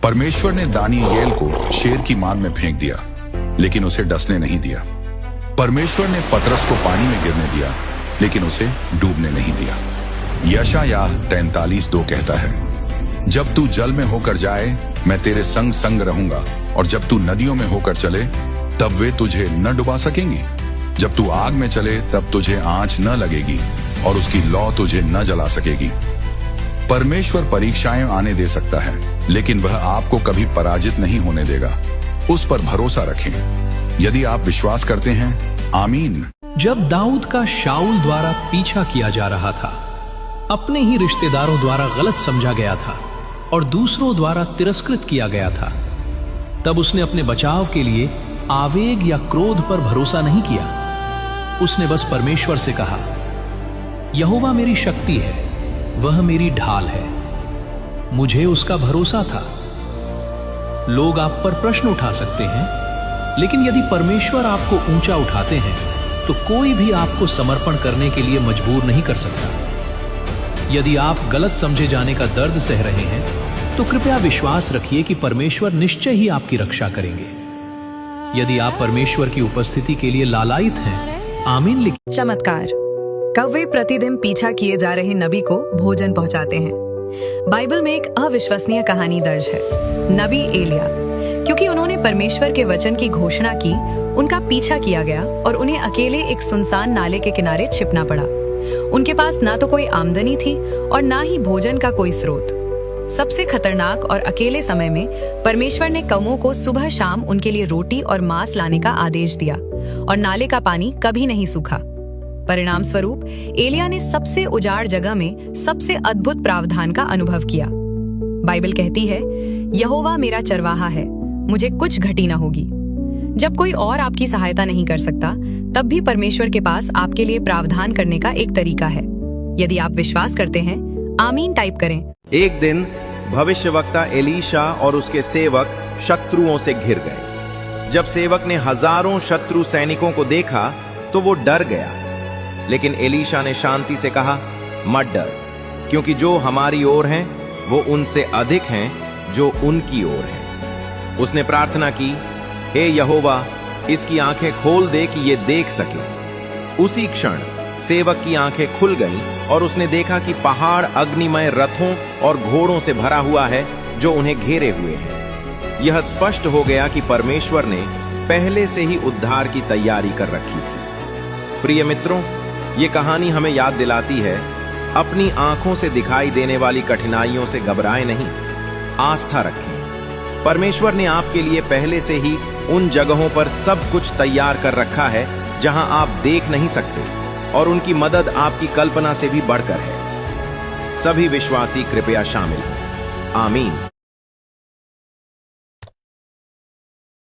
परमेश्वर ने दानियेल को शेर की मांद में फेंक दिया, लेकिन उसे डसने नहीं दिया। परमेश्वर ने पतरस को पानी में गिरने दिया, लेकिन उसे डूबने नहीं दिया। यशायाह 43:2 कहता है, जब तू जल में होकर जाए मैं तेरे संग संग रहूंगा, और जब तू नदियों में होकर चले तब वे तुझे न डुबा सकेंगी। जब तू आग में चले तब तुझे आंच न लगेगी, और उसकी लौ तुझे न जला सकेगी। परमेश्वर परीक्षाएं आने दे सकता है, लेकिन वह आपको कभी पराजित नहीं होने देगा। उस पर भरोसा रखें। यदि आप विश्वास करते हैं, आमीन। जब दाऊद का शाऊल द्वारा पीछा किया जा रहा था, अपने ही रिश्तेदारों द्वारा गलत समझा गया था और दूसरों द्वारा तिरस्कृत किया गया था, तब उसने अपने बचाव के लिए आवेग या क्रोध पर भरोसा नहीं किया। उसने बस परमेश्वर से कहा, यहोवा मेरी शक्ति है, वह मेरी ढाल है। मुझे उसका भरोसा था। लोग आप पर प्रश्न उठा सकते हैं, लेकिन यदि परमेश्वर आपको ऊंचा उठाते हैं तो कोई भी आपको समर्पण करने के लिए मजबूर नहीं कर सकता। यदि आप गलत समझे जाने का दर्द सह रहे हैं तो कृपया विश्वास रखिए कि परमेश्वर निश्चय ही आपकी रक्षा करेंगे। यदि आप परमेश्वर की उपस्थिति के लिए लालायित हैं, आमीन लिखिए। चमत्कार। कौवे प्रतिदिन पीछा किए जा रहे नबी को भोजन पहुंचाते हैं। बाइबल में एक अविश्वसनीय कहानी दर्ज है, नबी एलिया। क्योंकि उन्होंने परमेश्वर के वचन की घोषणा की, उनका पीछा किया गया और उन्हें अकेले एक सुनसान नाले के किनारे छिपना पड़ा। उनके पास ना तो कोई आमदनी थी और ना ही भोजन का कोई स्रोत। सबसे खतरनाक और अकेले समय में परमेश्वर ने कौवों को सुबह शाम उनके लिए रोटी और मांस लाने का आदेश दिया, और नाले का पानी कभी नहीं सूखा। परिणाम स्वरूप एलिया ने सबसे उजाड़ जगह में सबसे अद्भुत प्रावधान का अनुभव किया। बाइबल कहती है, यहोवा मेरा चरवाहा है, मुझे कुछ घटी न होगी। जब कोई और आपकी सहायता नहीं कर सकता, तब भी परमेश्वर के पास आपके लिए प्रावधान करने का एक तरीका है। यदि आप विश्वास करते हैं, आमीन टाइप करें। एक दिन भविष्यवक्ता एलीशा और उसके सेवक शत्रुओं से घिर गए। जब सेवक ने हजारों शत्रु सैनिकों को देखा तो वो डर गया, लेकिन एलीशा ने शांति से कहा, मत डर, क्योंकि जो हमारी ओर हैं वो उनसे अधिक हैं जो उनकी ओर हैं। उसने प्रार्थना की, हे यहोवा, इसकी आंखें खोल दे कि ये देख सके। उसी क्षण सेवक की आंखें खुल गईं और उसने देखा कि पहाड़ अग्निमय रथों और घोड़ों से भरा हुआ है जो उन्हें घेरे हुए हैं। यह स्पष्ट हो गया कि परमेश्वर ने पहले से ही उद्धार की तैयारी कर रखी थी। प्रिय मित्रों, ये कहानी हमें याद दिलाती है, अपनी आंखों से दिखाई देने वाली कठिनाइयों से घबराएं नहीं, आस्था रखें। परमेश्वर ने आपके लिए पहले से ही उन जगहों पर सब कुछ तैयार कर रखा है जहां आप देख नहीं सकते, और उनकी मदद आपकी कल्पना से भी बढ़कर है। सभी विश्वासी कृपया शामिल हों। आमीन।